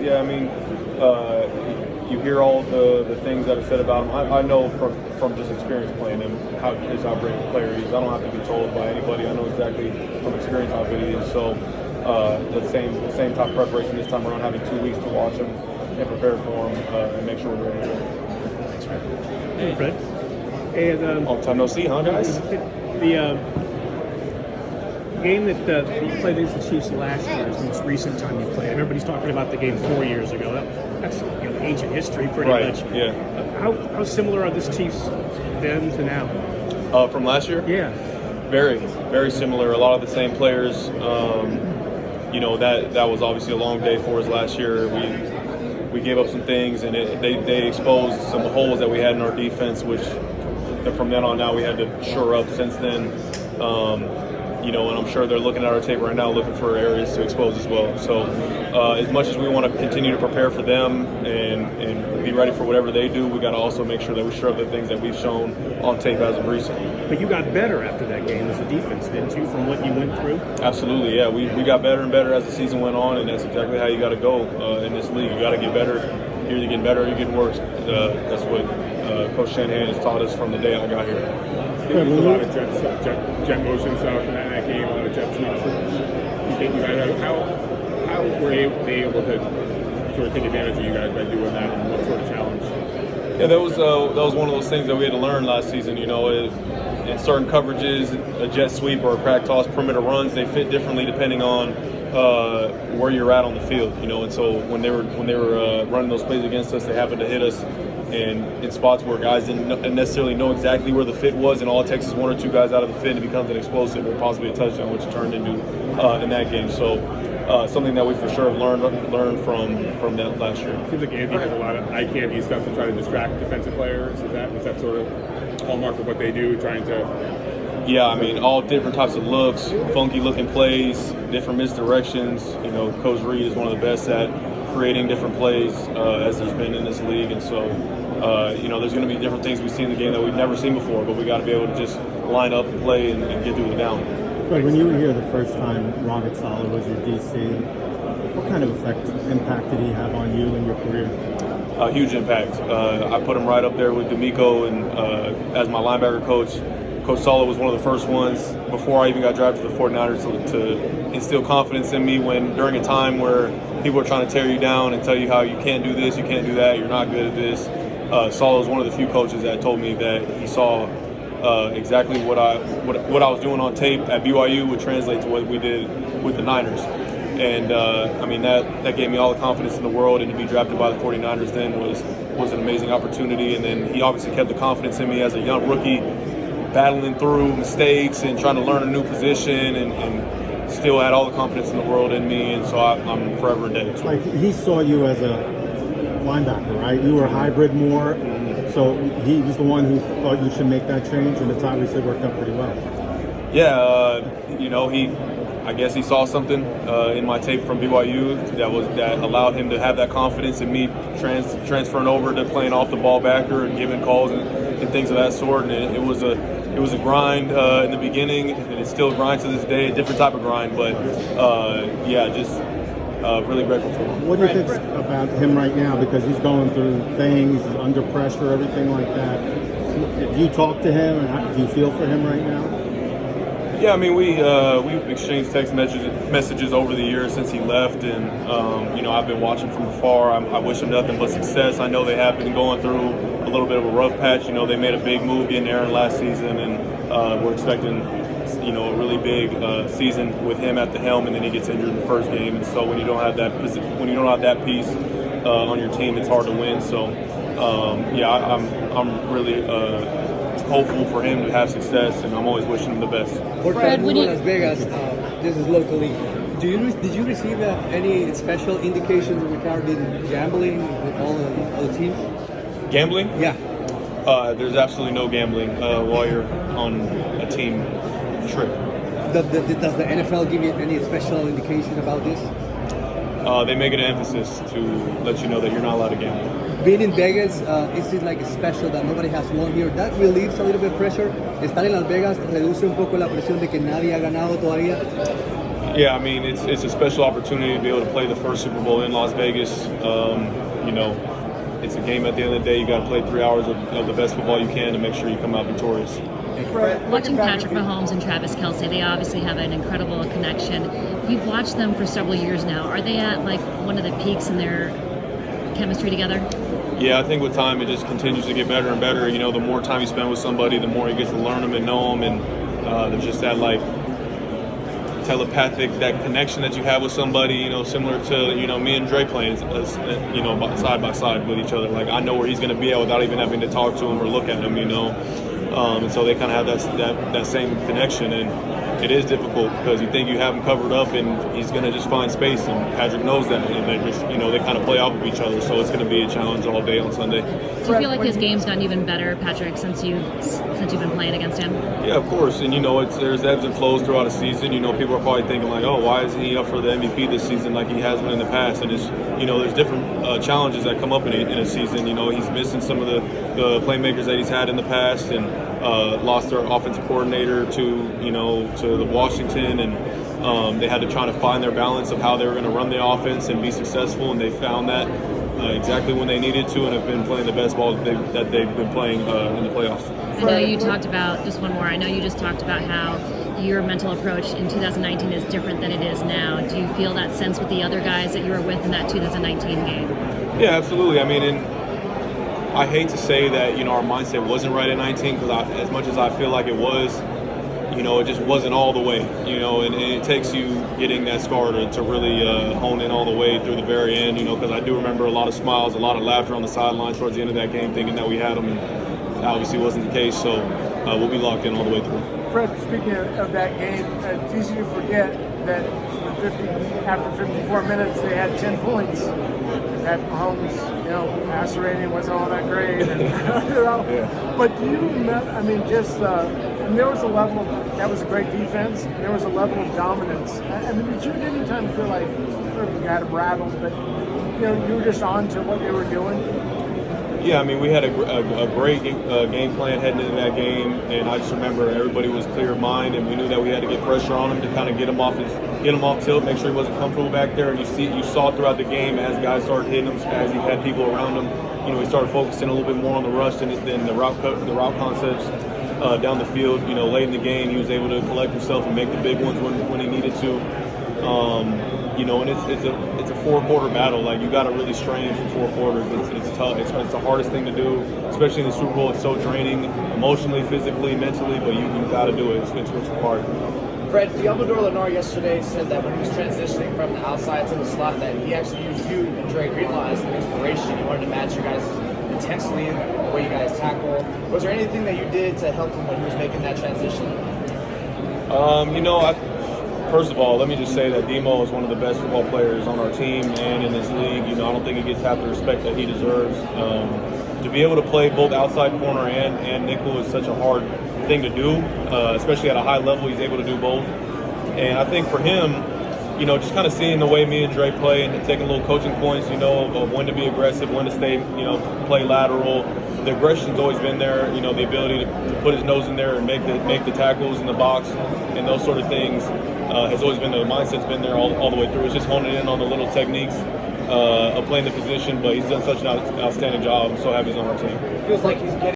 Yeah, I mean, you hear all the things that are said about him. I know from just experience playing him how great a player he is. I don't have to be told by anybody. I know exactly from experience how good he is. So the same type of preparation this time around, having 2 weeks to watch him and prepare for him and make sure we're ready to win. Thanks, Fred. Hey, Fred. And long time no see, huh, guys? The game that you played against the Chiefs last year is the most recent time you played. Everybody's talking about the game 4 years ago. That's ancient history, pretty much. Yeah. How similar are this Chiefs then to now? From last year? Yeah. Very, very similar. A lot of the same players. That was obviously a long day for us last year. We gave up some things, and they exposed some holes that we had in our defense, which from then on now we had to shore up since then. And I'm sure they're looking at our tape right now, looking for areas to expose as well. So as much as we want to continue to prepare for them and be ready for whatever they do, we got to also make sure that we shore up the things that we've shown on tape as of recent. But you got better after that game as a defense, didn't you, from what you went through? Absolutely, yeah. We got better and better as the season went on, and that's exactly how you got to go in this league. You got to get better. You're either getting better or you're getting worse. That's what Coach Shanahan has taught us from the day I got here. There was a lot of jet motion stuff in that game, a lot of jet sweeps. You think you guys how were they able to sort of take advantage of you guys by doing that, and what sort of challenge? Yeah, that was one of those things that we had to learn last season. In certain coverages, a jet sweep or a crack toss, perimeter runs, they fit differently depending on where you're at on the field. And so when they were running those plays against us, they happened to hit us. And in spots where guys didn't necessarily know exactly where the fit was, and all it takes is one or two guys out of the fit, and it becomes an explosive or possibly a touchdown, which it turned into in that game. So something that we for sure have learned from that last year. It seems like Andy has a lot of eye candy stuff to try to distract defensive players. Is that sort of hallmark of what they do, trying to? Yeah, I mean, all different types of looks, funky looking plays, different misdirections. Coach Reed is one of the best at creating different plays as there's been in this league, and so there's going to be different things we see in the game that we've never seen before, but we got to be able to just line up and play and get through the down. But when you were here the first time, Saleh was your DC. What kind of impact did he have on you and your career? A huge impact. I put him right up there with D'Amico, and as my linebacker coach, Coach Saleh was one of the first ones before I even got drafted to the 49ers to instill confidence in me during a time where people are trying to tear you down and tell you how you can't do this, you can't do that, you're not good at this. Saleh was one of the few coaches that told me that he saw exactly what I was doing on tape at BYU would translate to what we did with the Niners. And that gave me all the confidence in the world, and to be drafted by the 49ers then was an amazing opportunity. And then he obviously kept the confidence in me as a young rookie, battling through mistakes and trying to learn a new position, and still had all the confidence in the world in me, and so I'm forever indebted to him. He saw you as a linebacker, right? You were hybrid more, so he was the one who thought you should make that change, and it's obviously worked out pretty well. Yeah, I guess he saw something in my tape from BYU that allowed him to have that confidence in me transferring over to playing off the ball backer and giving calls and things of that sort. And it was a grind in the beginning, and it's still a grind to this day, a different type of grind. But really grateful for him. What do you think about him right now? Because he's going through things, he's under pressure, everything like that. Do you talk to him, and do you feel for him right now? Yeah, I mean, we've exchanged text messages over the years since he left, and I've been watching from afar. I wish him nothing but success. I know they have been going through a little bit of a rough patch. They made a big move getting Aaron last season, and we're expecting a really big season with him at the helm, and then he gets injured in the first game. And so when you don't have that piece on your team, it's hard to win. So I'm really hopeful for him to have success, and I'm always wishing him the best. Fred, when you Las Vegas, this is locally. Did you receive any special indications regarding gambling with all the teams? Gambling? Yeah. There's absolutely no gambling while you're on a team trip. Does the NFL give you any special indication about this? They make it an emphasis to let you know that you're not allowed to gamble. Being in Vegas, is it like a special that nobody has won here? That relieves a little bit of pressure. Estar en Las Vegas reduce un poco la presión de que nadie ha ganado todavía. Yeah, I mean, it's a special opportunity to be able to play the first Super Bowl in Las Vegas. You know, it's a game at the end of the day. You got to play 3 hours of the best football you can to make sure you come out victorious. Watching Patrick Mahomes and Travis Kelce, they obviously have an incredible connection. You've watched them for several years now. Are they at like one of the peaks in their chemistry together? Yeah, I think with time it just continues to get better and better. You know, the more time you spend with somebody, the more you get to learn them and know them, and there's just that like telepathic, that connection that you have with somebody, you know, similar to, you know, me and Dre playing, you know, side by side with each other. Like, I know where he's going to be at without even having to talk to him or look at him, you know. And so they kind of have that same connection, and it is difficult because you think you have him covered up and he's going to just find space, and Patrick knows that, and they just, you know, they kind of play off of each other, so it's going to be a challenge all day on Sunday. Do you feel like his game's gotten even better, Patrick, since you've been playing against him? Yeah, of course, and you know, there's ebbs and flows throughout a season. You know, people are probably thinking like, oh, why isn't he up for the MVP this season like he has been in the past? And it's, you know, there's different challenges that come up in a season. You know, he's missing some of the playmakers that he's had in the past, and lost their offensive coordinator to the Washington, and they had to try to find their balance of how they were going to run the offense and be successful, and they found that exactly when they needed to, and have been playing the best ball that they've been playing in the playoffs. I know you talked about, just one more, I know you just talked about how your mental approach in 2019 is different than it is now. Do you feel that sense with the other guys that you were with in that 2019 game? Yeah, absolutely. I mean, I hate to say that, you know, our mindset wasn't right at 19, because as much as I feel like it was, you know, it just wasn't all the way, you know, and it takes you getting that scar to really hone in all the way through the very end, you know, because I do remember a lot of smiles, a lot of laughter on the sideline towards the end of that game, thinking that we had them, and that obviously wasn't the case, so we'll be locked in all the way through. Fred, speaking of that game, it's easy to forget that after 54 minutes they had 10 points. That Mahomes, you know, passer rating wasn't all that great, and, you know. Yeah. But do you remember? I mean, and there was a level that was a great defense. And there was a level of dominance. I mean, did you at any time feel like you got them rattled, but you know, you were just on to what they were doing? Yeah, I mean, we had a great game plan heading into that game, and I just remember everybody was clear of mind, and we knew that we had to get pressure on him to kind of get him off tilt, make sure he wasn't comfortable back there. And you saw throughout the game as guys started hitting him, as he had people around him, you know, he started focusing a little bit more on the rush than the route concepts down the field. You know, late in the game, he was able to collect himself and make the big ones when he needed to. You know, and it's a 4-quarter battle. Like, you got to really strain for 4 quarters. It's tough. It's the hardest thing to do, especially in the Super Bowl. It's so draining, emotionally, physically, mentally. But you got to do it. It's required. Fred, Diamador Lenore yesterday said that when he was transitioning from the outside to the slot, that he actually used you and Dre Greenlaw as an inspiration. He wanted to match your guys intensely in the way you guys tackle. Was there anything that you did to help him when he was making that transition? You know, first of all, let me just say that Demo is one of the best football players on our team and in this league. You know, I don't think he gets half the respect that he deserves. To be able to play both outside corner and nickel is such a hard thing to do, especially at a high level. He's able to do both. And I think for him, you know, just kind of seeing the way me and Dre play and taking little coaching points, you know, of when to be aggressive, when to stay, you know, play lateral. The aggression's always been there, you know, the ability to put his nose in there and make the tackles in the box and those sort of things has always been, the mindset's been there all the way through. It's just honing in on the little techniques of playing the position, but he's done such an outstanding job. I'm so happy he's on our team. It feels like he's getting